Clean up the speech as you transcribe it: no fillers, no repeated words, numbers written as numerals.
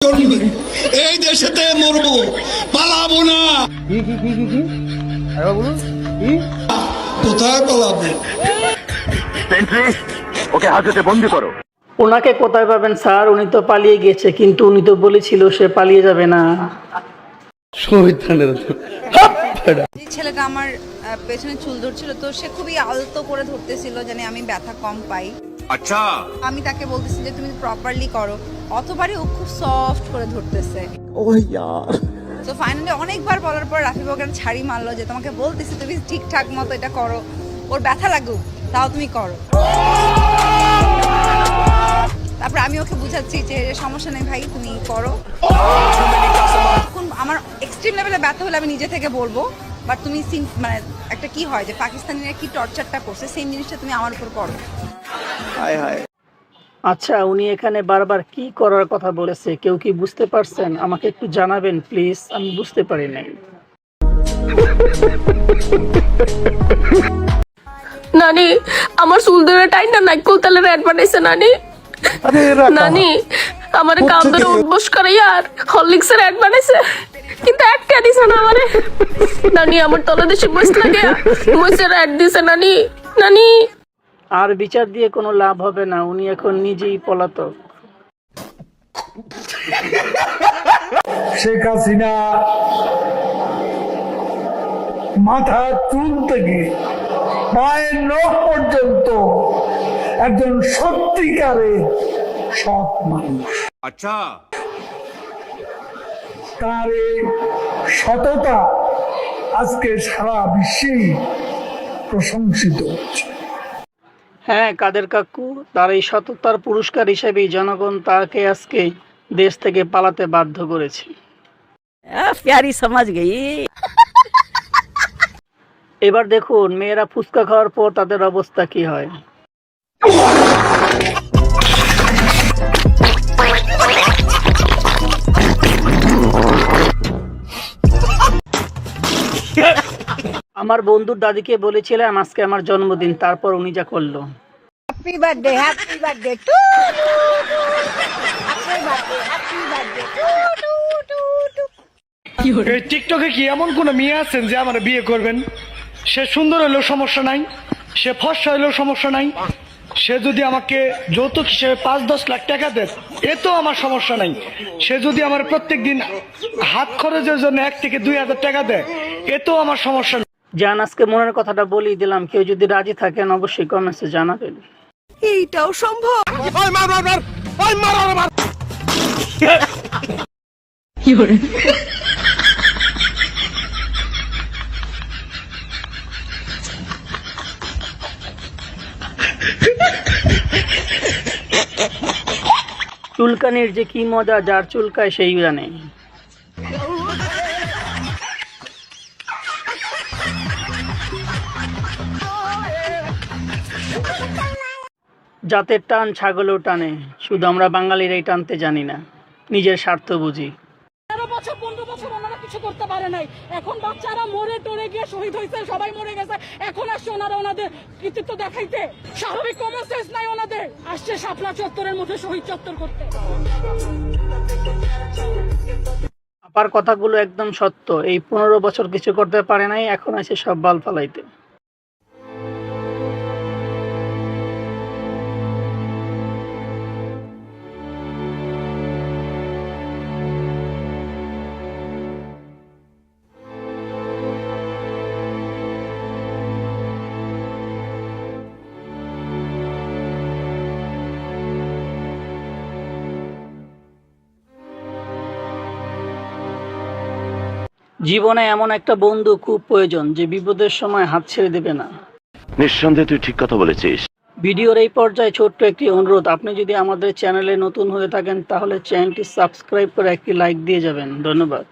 এই দেশেতে মরবো, পালাবো না। কোথায় পালাবো? ওকে হাজতে বন্দি করো। ওনাকে কোথায় পাবেন স্যার? উনি তো পালিয়ে গেছে, কিন্তু উনি তো বলেছিল সে পালিয়ে যাবে না। যে ছেলেটা আমার পেছনে চুল ধরছিল, তো সে খুবই আলতো করে ধরতেছিল যেন আমি ব্যথা কম পাই। আচ্ছা, আমি তাকে বলতেছি যে তুমি প্রপারলি করো, অতবারই ও খুব সফট করে ধরতেছে। তো ফাইনালি অনেকবার বলার পর রাফি ওখানে ছাড়ি মারলো যে তোমাকে বলতেছি তুমি ঠিকঠাক মতো এটা করো, ওর ব্যথা লাগুক তাও তুমি করো। তারপর আমি ওকে বুঝাচ্ছি যে সমস্যা নেই ভাই, তুমি করো। এখন আমার এক্সট্রিম লেভেলে ব্যথা হলে আমি নিজে থেকে বলবো, বাট তুমি মানে একটা কি হয় যে পাকিস্তানিরা কি টর্চারটা করছে সেম জিনিসটা তুমি আমার উপর করো। আচ্ছা, উনি এখানে বারবার কি করার কথা বলেছে কেউ কি বুঝতে পারছেন? আমাকে একটু জানাবেন প্লিজ, আমি বুঝতে পারি নাই। নানি আমার চুল ধরে টাইনা নাইকল তেলের অ্যাড বানাইছে নানি। নানি আমার কাম ধরে উঠবস করে আর হরলিক্সের অ্যাড বানাইছে, কিন্তু একটা দিছে না আমারে। নানি আমার তলে দেশে বসে লাগে মইসের অ্যাড দিছে নানি। নানি আর বিচার দিয়ে কোনো লাভ হবে না, উনি এখন নিজেই পলাতক। শেখ হাসিনা মাথা চুল থেকে পায়ের নখ পর্যন্ত একজন সত্যিকারের সৎ মানুষ। আচ্ছা, তার এই সততা আজকে সারা বিশ্বেই প্রশংসিত হচ্ছে। হ্যাঁ কাদের কাকু, তার এই সততার পুরস্কার হিসেবেই জনগণ তাকে আজকে দেশ থেকে পালাতে বাধ্য করেছে। प्यारी समझ गई। এবার দেখুন মেয়েরা ফুচকা খাওয়ার পর তাদের অবস্থা কি হয়। আমার বন্ধুর দাদিকে বলেছিলাম আজকে আমার জন্মদিন, তারপর উনি যা করলো। Happy birthday, happy birthday to এই টিকটকে কি এমন কোন মেয়ে আছেন যে আমার বিয়ে করবেন? সে সুন্দর হলেও সমস্যা নাই, সে ফর্সা হলেও সমস্যা নাই, সে যদি আমাকে যৌতুক হিসেবে 5-10 লাখ টাকা দেয় এতেও আমার সমস্যা নাই, সে যদি আমার প্রত্যেক দিন হাত খরচের জন্য 1 থেকে 2 হাজার টাকা দেয় এতেও আমার সমস্যা নেই। জান আজকে মনের কথাটা বলেই দিলাম, কেউ যদি রাজি থাকেন অবশ্যই কমেন্টসে জানাবেন। এইটাও সম্ভব? চুলকানির যে কি মজা, যার চুলকায় সেই জানে। জাতের টান ছাগলেও টানে, শুধু আমরা বাঙালির এই টানতে জানি না, নিজের স্বার্থ বুঝি। 15 বছর ওনারা কিছু করতে পারে নাই, এখন বাচ্চারা মরে টরে গিয়ে শহীদ হয়েছে, সবাই মরে গেছে, এখন আসছে ওনারা ওনাদের কৃতিত্ব দেখাইতে। স্বাভাবিক কমন সেন্স নাই ওনাদের, আসছে শাপলা চত্বরের মধ্যে শহীদ চত্বর করতে। আপার কথাগুলো একদম সত্য, এই 15 বছর কিছু করতে পারে নাই, এখন এসে সব বাল ফালাইতে। জীবনে এমন একটা বন্ধু খুব প্রয়োজন যে বিপদের সময় হাত ছেড়ে দেবে না। নিঃসন্দেহে তুই ঠিক কথা বলেছিস। ভিডিওর এই পর্যায়ে ছোট্ট একটি অনুরোধ, আপনি যদি আমাদের চ্যানেলে নতুন হয়ে থাকেন তাহলে চ্যানেলটি সাবস্ক্রাইব করে একটি লাইক দিয়ে যাবেন। ধন্যবাদ।